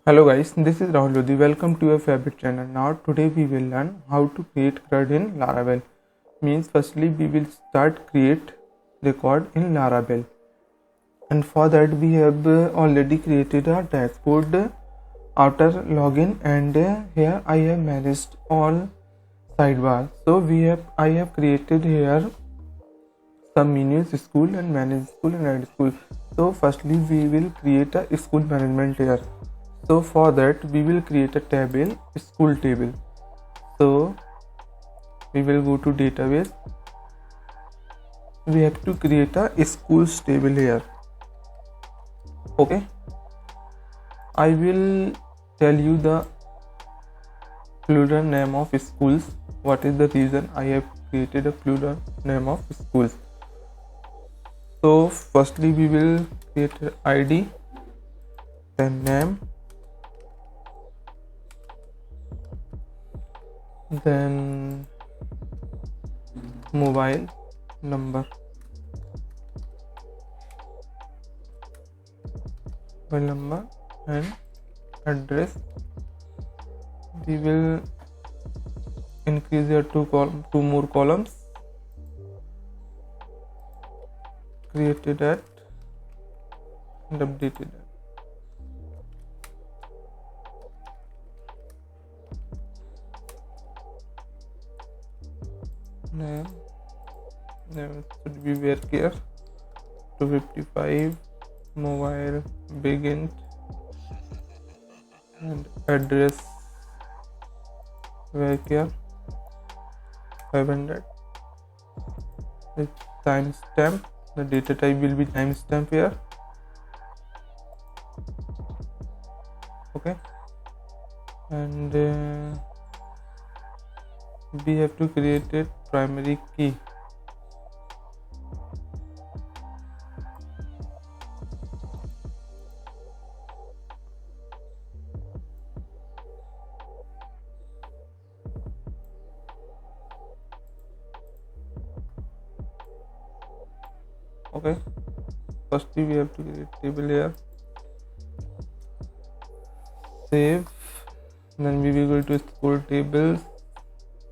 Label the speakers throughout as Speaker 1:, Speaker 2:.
Speaker 1: Hello guys, this is Rahul Lodi. Welcome to your favorite channel. Now today we will learn how to create crud in Laravel. Means firstly we will start create record in Laravel, and for that we have already created a dashboard after login, and here I have managed all sidebar. So I have created here some menus, school and manage school and add school. So firstly we will create a school management here. So for that we will create a table, school table. So we will go to database. We have to create a schools table here. Okay, I will tell you the plural name of schools. What is the reason I have created a plural name of schools? So firstly we will create ID, then name, then mobile number, and address. We will increase here two more columns, created at and updated at. Name should be where care 255, mobile begin, and address where care 500 with timestamp. The data type will be timestamp here. Okay, and we have to create a primary key. Okay, firstly we have to create table here, save, then we will go to school tables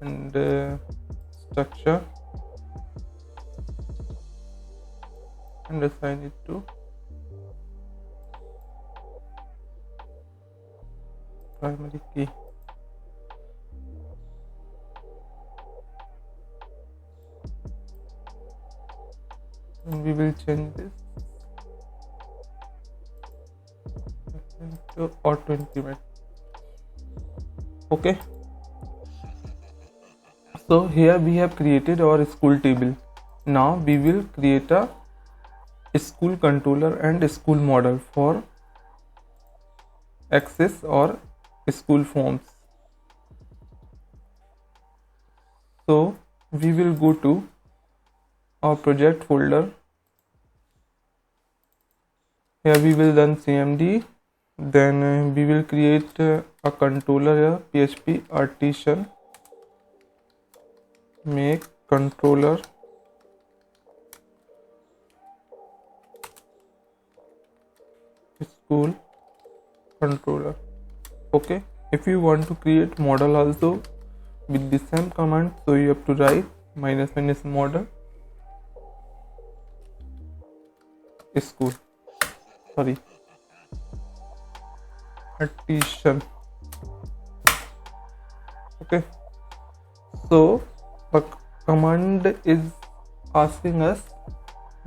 Speaker 1: and structure and assign it to primary key. And we will change this to auto increment. Okay, so here we have created our school table. Now we will create a school controller and school model for access or school forms. So we will go to our project folder. Here we will run cmd, then we will create a controller here, php artisan make controller school controller. Okay, if you want to create model also with the same command, so you have to write ---- model school, artisan. Okay, so the command is asking us,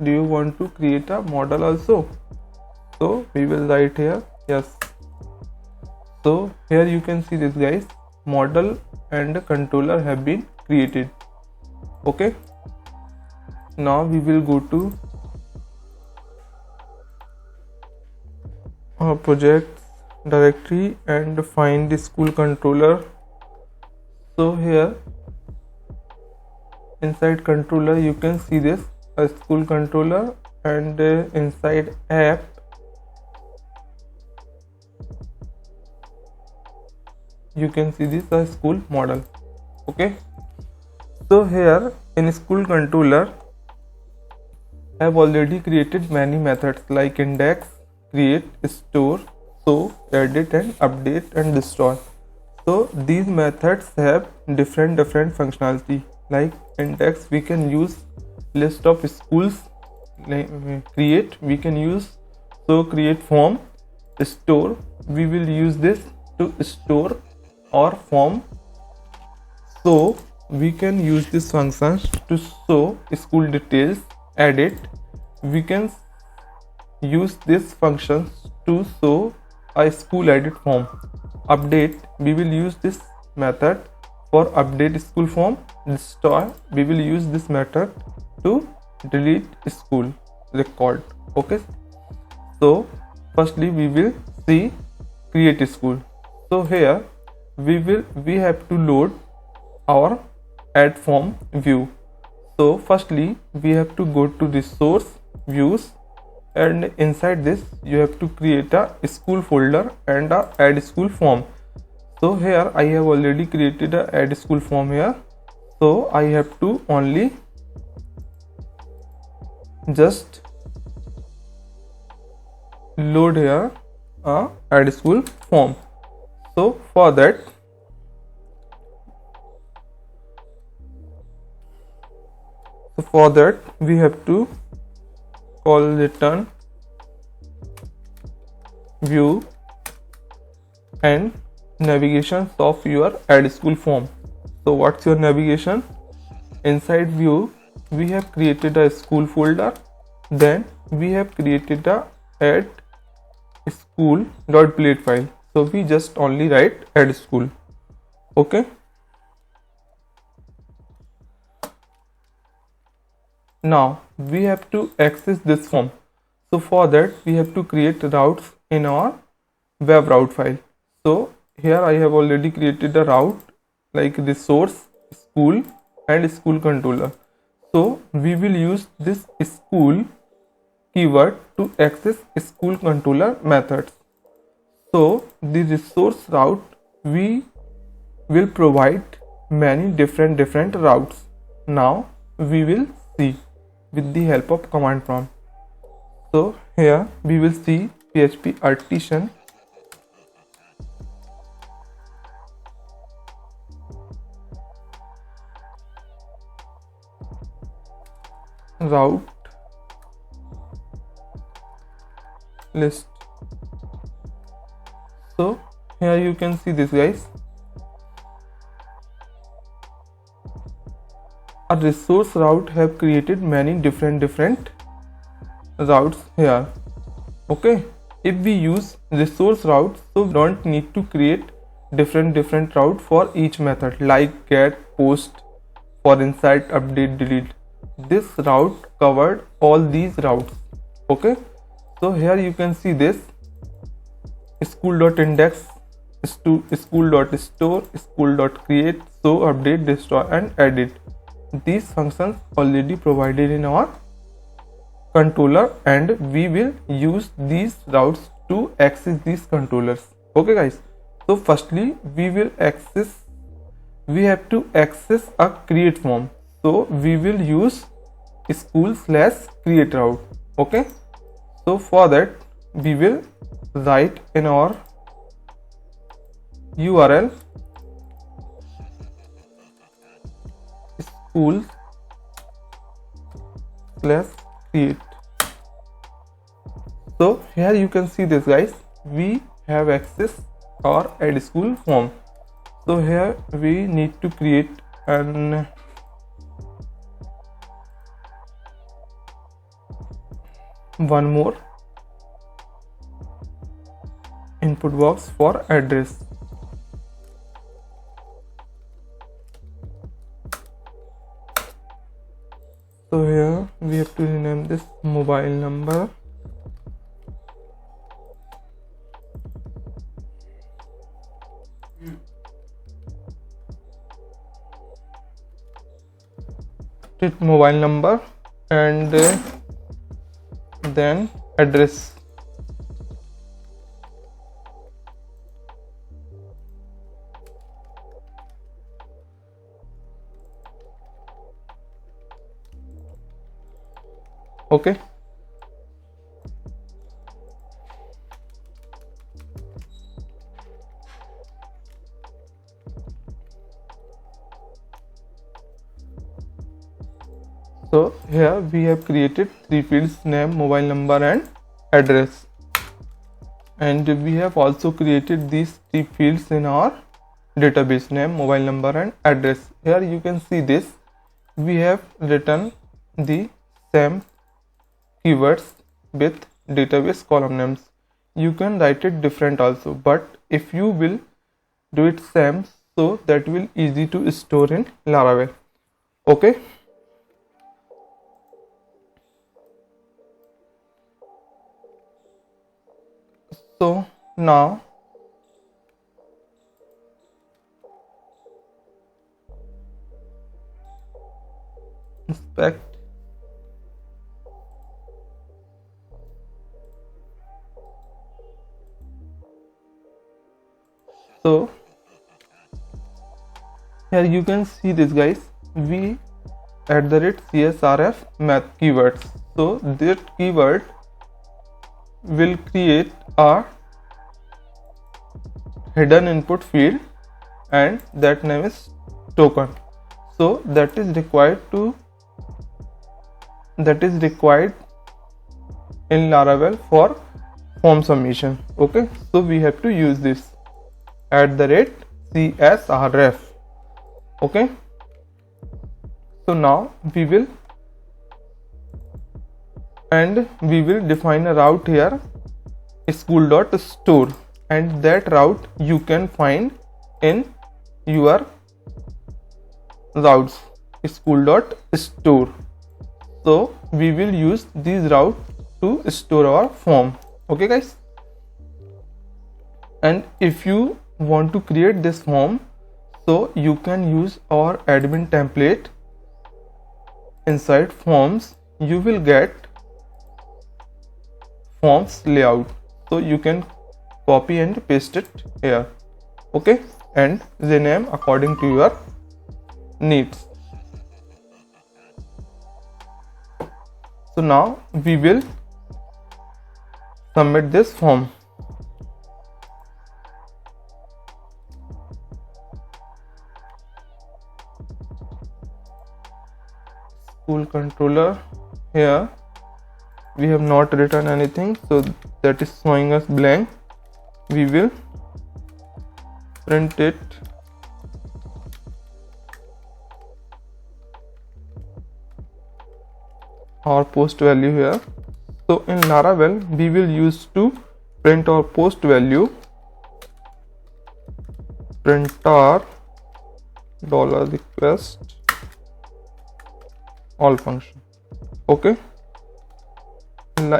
Speaker 1: do you want to create a model also? So we will write here yes. So here you can see this, guys, model and controller have been created. Okay, now we will go to our project directory and find the school controller. So here inside controller you can see this, a school controller, and inside app you can see this, a school model. Okay, so here in school controller I have already created many methods like index, create, store, show, edit and update and destroy. So these methods have different functionality. Like index, we can use list of schools. Create, we can use so create form. Store, we will use this to store our form. So we can use this function to show school details. Edit, we can use this function to show a school edit form. Update, we will use this method for update school form. Destroy, we will use this method to delete school record. Okay, so firstly we will see create school. So here we have to load our add form view. So firstly we have to go to resource views, and inside this you have to create a school folder and a add school form. So here I have already created a add school form here, so I have to only just load here a add school form. So for that we have to call return view and navigations of your add school form. So what's your navigation? Inside view we have created a school folder, then we have created a add school.plate file. So we just only write add school. Okay, now we have to access this form. So for that we have to create routes in our web route file. So here I have already created a route like resource, school and school controller. So we will use this school keyword to access school controller methods. So the resource route, we will provide many different routes. Now we will see with the help of command prompt. So here we will see PHP artisan route list. So here you can see this, guys. A resource route have created many different routes here. Okay, if we use resource route, so we don't need to create different route for each method like get, post, for insert, update, delete. This route covered all these routes. Okay, so here you can see this school.index, school.store, school.create, so update, destroy and edit. These functions already provided in our controller, and we will use these routes to access these controllers. Okay guys, so firstly we have to access a create form. So we will use school/create route. Okay, so for that we will write in our URL school/create. So here you can see this, guys. We have access our add school form. So here we need to create an one more input box for address. So here we have to rename this mobile number. Mobile number and then address. Okay, So here we have created three fields: name, mobile number and address, and we have also created these three fields in our database: name, mobile number and address. Here you can see this, we have written the same keywords with database column names. You can write it different also, but if you will do it same, so that will easy to store in Laravel. Okay, so now inspect. So here you can see this, guys, we @csrf math keywords. So that keyword will create a hidden input field and that name is token. So that is required in Laravel for form submission. Okay, so we have to use this @csrf. Okay, so now we will define a route here, school.store, and that route you can find in your routes school.store. So we will use this route to store our form. Okay, guys, and if you want to create this form, so you can use our admin template. Inside forms you will get forms layout, so you can copy and paste it here. Okay, and rename according to your needs. So now we will submit this form. School controller, here we have not written anything, so that is showing us blank. We will print it. Our post value here. So in Laravel we will use to print our post value printar $request all function. Okay,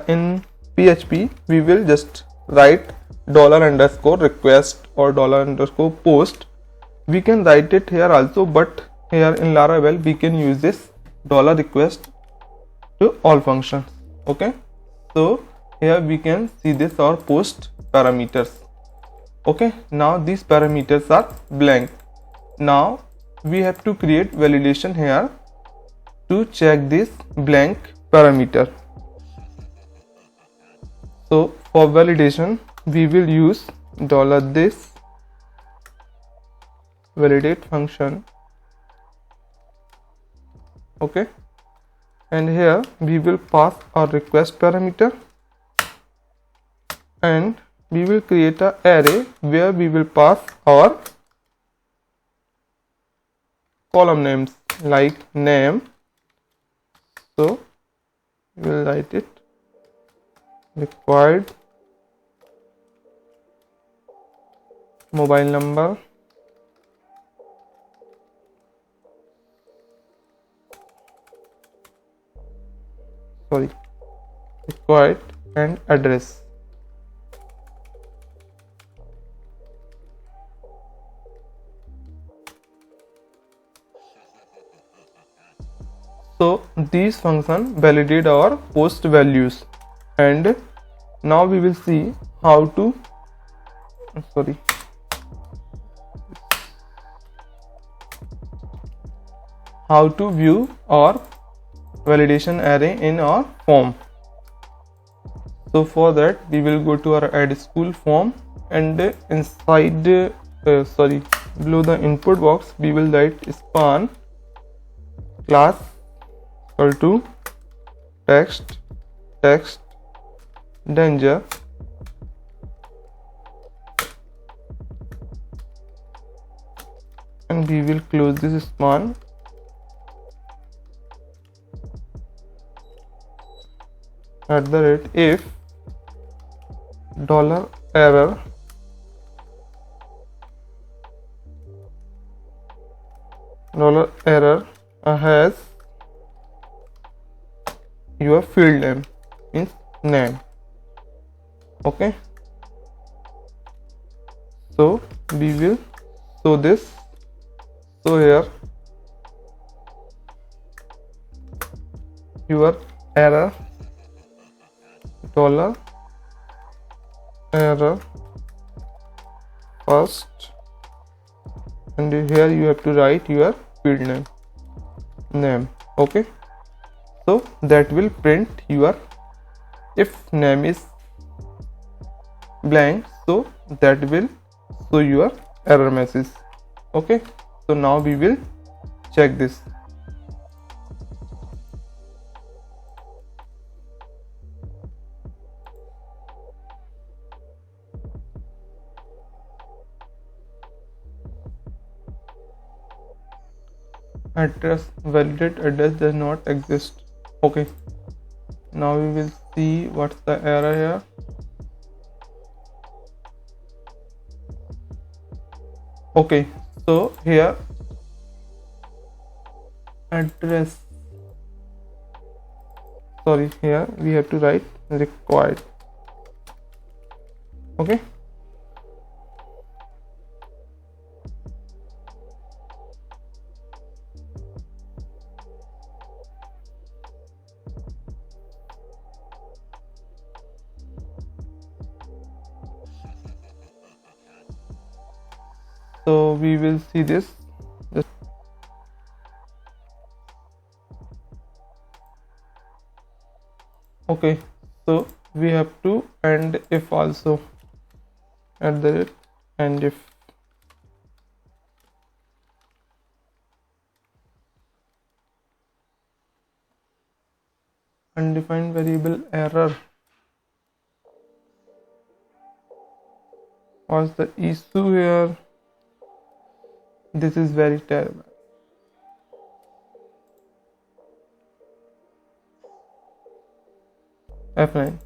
Speaker 1: in PHP we will just write $_request or $_post. We can write it here also, but here in Laravel we can use this $request to all functions. Okay, so here we can see this our post parameters. Okay, now these parameters are blank. Now we have to create validation here to check this blank parameter. So for validation we will use $this validate function. Okay, and here we will pass our request parameter, and we will create an array where we will pass our column names like name. So we will write it required mobile number, required and address. So these functions validate our post values, and now we will see how to view our validation array in our form. So for that we will go to our add school form, and inside below the input box we will write span class equal to text danger, and we will close this span. At the rate if $error has your field name, means name. Okay, so we will show this. So here your error $error first, and here you have to write your field name. Okay, so that will print your, if name is blank, so that will show your error message. Okay, so now we will check this. Address validate address does not exist. Okay, now we will see what's the error here. Okay, so here address, sorry, here we have to write required. Okay, so we will see this. Okay, so we have to end if also, at the rate and if. Undefined variable error. What's the issue here? This is very terrible. F9.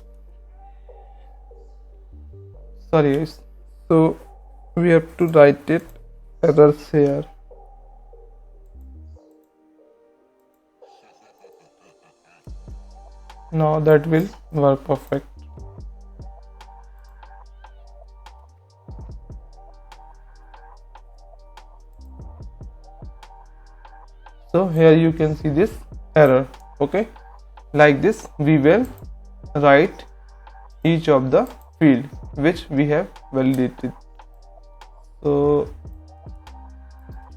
Speaker 1: Sorry guys. So we have to write it errors here. Now that will work perfect. So here you can see this error. Okay, like this we will write each of the field which we have validated. So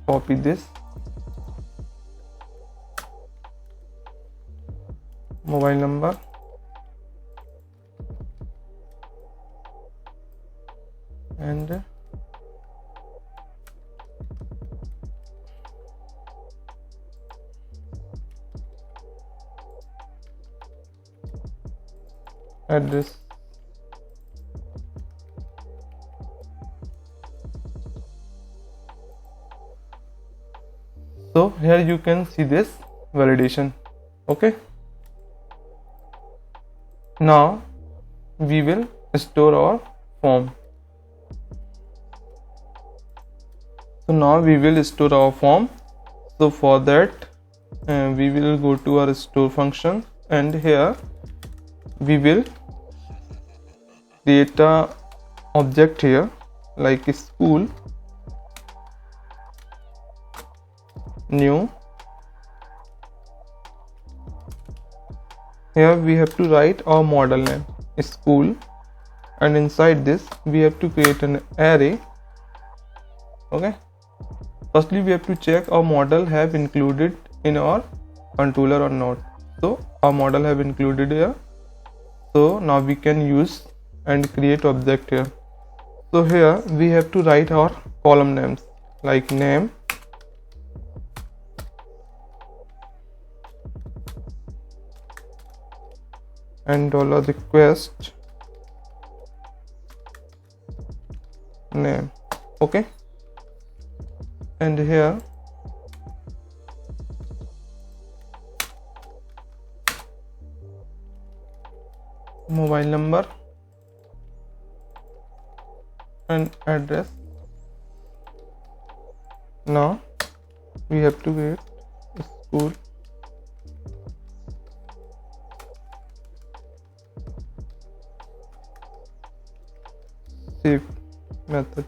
Speaker 1: copy this, mobile number, and address. So here you can see this validation. Okay, now we will store our form. So now we will store our form. So for that we will go to our store function, and here we will create a object here like school new. Here we have to write our model name school, and inside this we have to create an array. Okay, firstly we have to check our model have included in our controller or not. So our model have included here, so now we can use and create object here. So here we have to write our column names like name, and $request name. Okay, and here mobile number and address. Now we have to create school save method.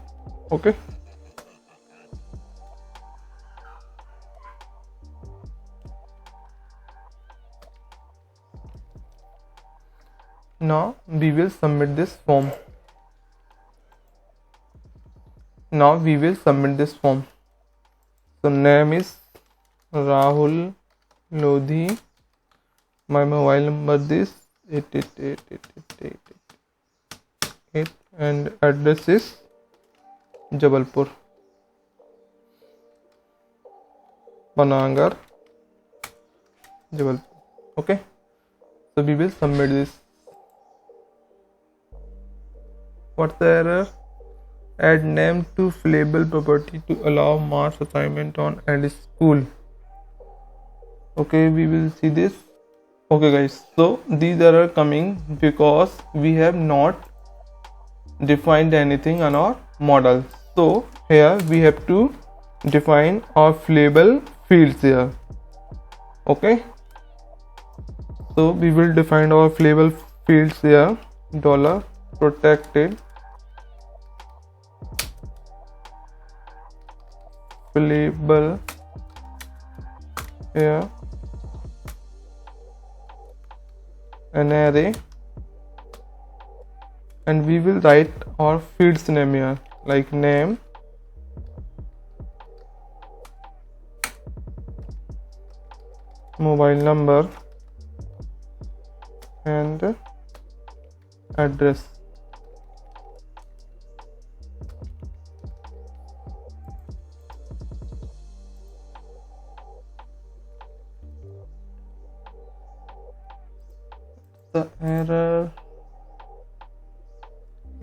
Speaker 1: Okay, now we will submit this form. So name is Rahul Lodhi. My mobile number is 8888888 and address is Jabalpur, Panagar, Jabalpur. Okay, so we will submit this. What's the error? Add name to fillable property to allow mass assignment on and school. Okay, we will see this. Okay guys, so these are coming because we have not defined anything on our model. So here we have to define our fillable fields here. Okay, so we will define our fillable fields here. $protected fillable here an array, and we will write our fields name here like name, mobile number and address. The error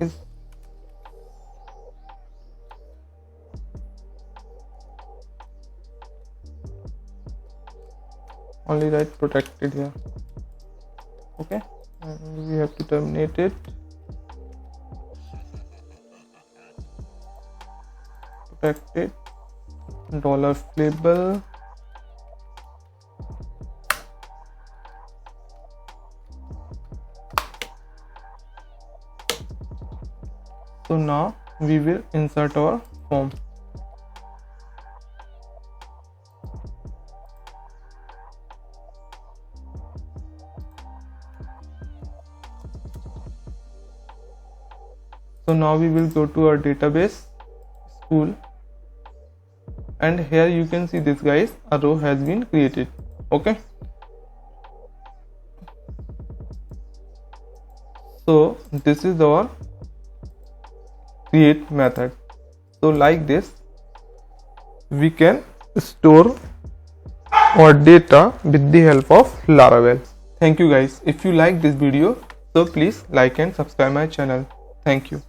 Speaker 1: is only write protected here. Okay, and we have to terminate it. Protected $fillable So now we will insert our form. So now we will go to our database school, and here you can see this guys, a row has been created. Okay, so this is our create method. So like this we can store our data with the help of Laravel. Thank you guys. If you like this video, so please like and subscribe my channel. Thank you.